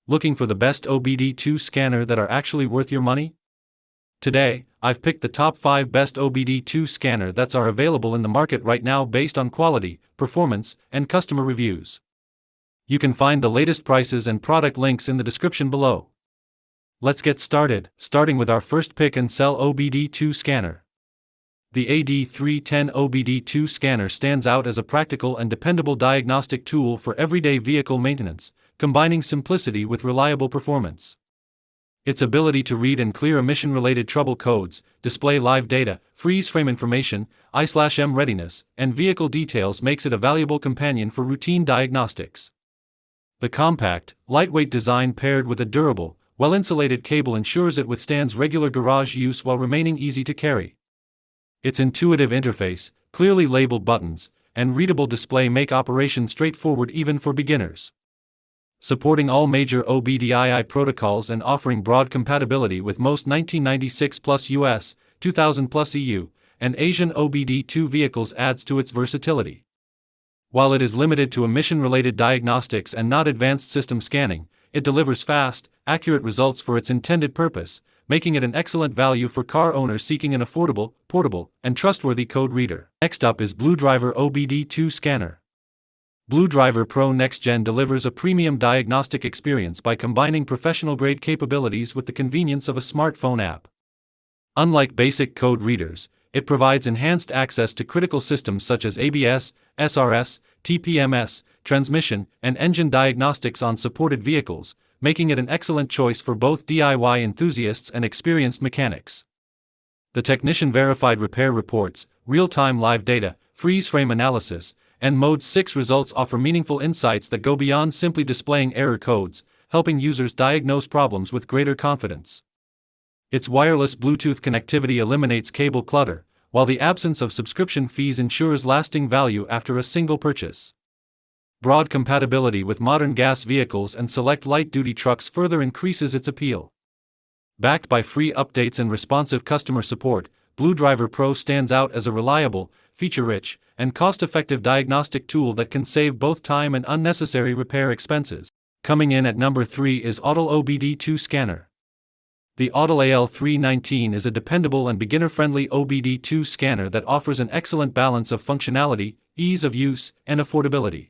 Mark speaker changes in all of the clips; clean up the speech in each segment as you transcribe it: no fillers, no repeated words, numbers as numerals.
Speaker 1: Looking for the best OBD2 scanner that are actually worth your money? Today, I've picked the top 5 best OBD2 scanner that's are available in the market right now based on quality, performance, and customer reviews. You can find the latest prices and product links in the description below. Let's get started, starting with our first pick and sell OBD2 scanner. The AD310 OBD2 scanner stands out as a practical and dependable diagnostic tool for everyday vehicle maintenance, combining simplicity with reliable performance. Its ability to read and clear emission-related trouble codes, display live data, freeze frame information, I/M readiness, and vehicle details makes it a valuable companion for routine diagnostics. The compact, lightweight design paired with a durable, well-insulated cable ensures it withstands regular garage use while remaining easy to carry. Its intuitive interface, clearly labeled buttons, and readable display make operation straightforward even for beginners. Supporting all major OBDII protocols and offering broad compatibility with most 1996 plus US, 2000 plus EU, and Asian OBD2 vehicles adds to its versatility. While it is limited to emission-related diagnostics and not advanced system scanning, it delivers fast, accurate results for its intended purpose, making it an excellent value for car owners seeking an affordable, portable, and trustworthy code reader. Next up is BlueDriver OBD2 Scanner. BlueDriver Pro Next Gen delivers a premium diagnostic experience by combining professional-grade capabilities with the convenience of a smartphone app. Unlike basic code readers, it provides enhanced access to critical systems such as ABS, SRS, TPMS, transmission, and engine diagnostics on supported vehicles, making it an excellent choice for both DIY enthusiasts and experienced mechanics. The technician-verified repair reports, real-time live data, freeze frame analysis, and Mode 6 results offer meaningful insights that go beyond simply displaying error codes, helping users diagnose problems with greater confidence. Its wireless Bluetooth connectivity eliminates cable clutter, while the absence of subscription fees ensures lasting value after a single purchase. Broad compatibility with modern gas vehicles and select light-duty trucks further increases its appeal. Backed by free updates and responsive customer support, BlueDriver Pro stands out as a reliable, feature-rich, and cost-effective diagnostic tool that can save both time and unnecessary repair expenses. Coming in at number 3 is Autol OBD2 Scanner. The Autol AL319 is a dependable and beginner-friendly OBD2 scanner that offers an excellent balance of functionality, ease of use, and affordability.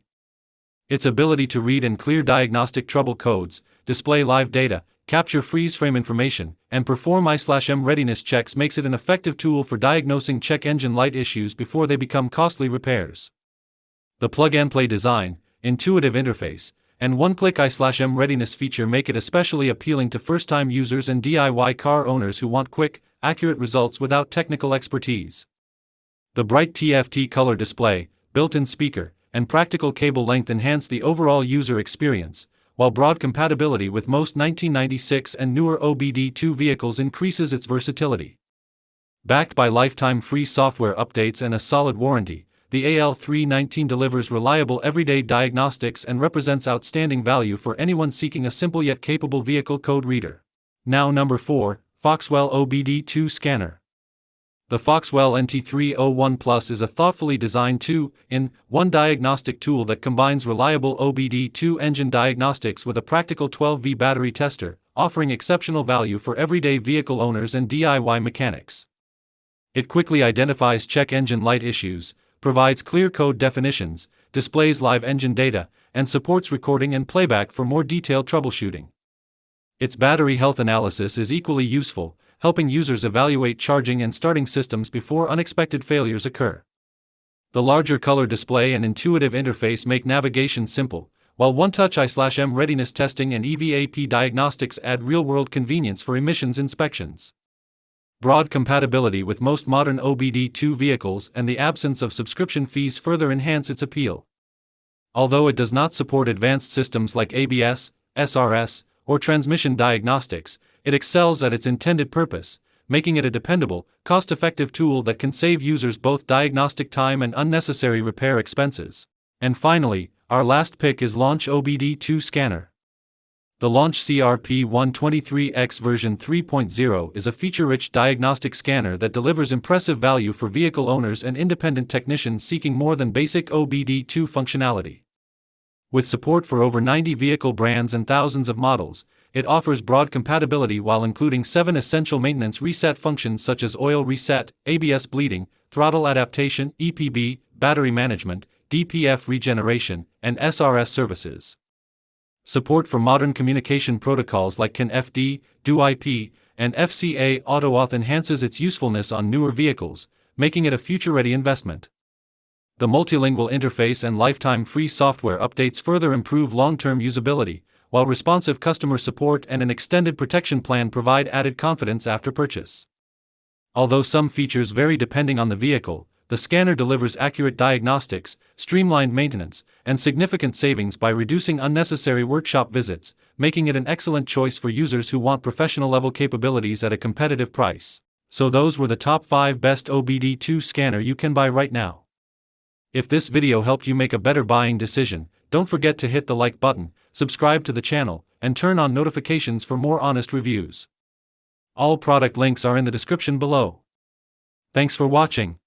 Speaker 1: Its ability to read and clear diagnostic trouble codes, display live data, capture freeze frame information, and perform I/M readiness checks makes it an effective tool for diagnosing check engine light issues before they become costly repairs. The plug-and-play design, intuitive interface, and one-click I/M readiness feature make it especially appealing to first-time users and DIY car owners who want quick, accurate results without technical expertise. The bright TFT color display, built-in speaker, and practical cable length enhance the overall user experience, while broad compatibility with most 1996 and newer OBD2 vehicles increases its versatility. Backed by lifetime free software updates and a solid warranty, the AL319 delivers reliable everyday diagnostics and represents outstanding value for anyone seeking a simple yet capable vehicle code reader. Now number 4, Foxwell OBD2 Scanner. The Foxwell NT301 Plus is a thoughtfully designed 2-in-1 diagnostic tool that combines reliable OBD2 engine diagnostics with a practical 12V battery tester, offering exceptional value for everyday vehicle owners and DIY mechanics. It quickly identifies check engine light issues, provides clear code definitions, displays live engine data, and supports recording and playback for more detailed troubleshooting. Its battery health analysis is equally useful, helping users evaluate charging and starting systems before unexpected failures occur. The larger color display and intuitive interface make navigation simple, while one-touch I/M readiness testing and EVAP diagnostics add real-world convenience for emissions inspections. Broad compatibility with most modern OBD2 vehicles and the absence of subscription fees further enhance its appeal. Although it does not support advanced systems like ABS, SRS, or transmission diagnostics, it excels at its intended purpose, making it a dependable, cost-effective tool that can save users both diagnostic time and unnecessary repair expenses. And finally, our last pick is Launch OBD2 Scanner. The Launch CRP123X version 3.0 is a feature-rich diagnostic scanner that delivers impressive value for vehicle owners and independent technicians seeking more than basic OBD2 functionality. With support for over 90 vehicle brands and thousands of models, it offers broad compatibility while including 7 essential maintenance reset functions such as oil reset, ABS bleeding, throttle adaptation, EPB, battery management, DPF regeneration, and SRS services. Support for modern communication protocols like CAN-FD, DUIP, and FCA AutoAuth enhances its usefulness on newer vehicles, making it a future-ready investment. The multilingual interface and lifetime free software updates further improve long-term usability, while responsive customer support and an extended protection plan provide added confidence after purchase. Although some features vary depending on the vehicle, the scanner delivers accurate diagnostics, streamlined maintenance, and significant savings by reducing unnecessary workshop visits, making it an excellent choice for users who want professional-level capabilities at a competitive price. So those were the top 5 best OBD2 scanner you can buy right now. If this video helped you make a better buying decision, don't forget to hit the like button, subscribe to the channel, and turn on notifications for more honest reviews. All product links are in the description below. Thanks for watching.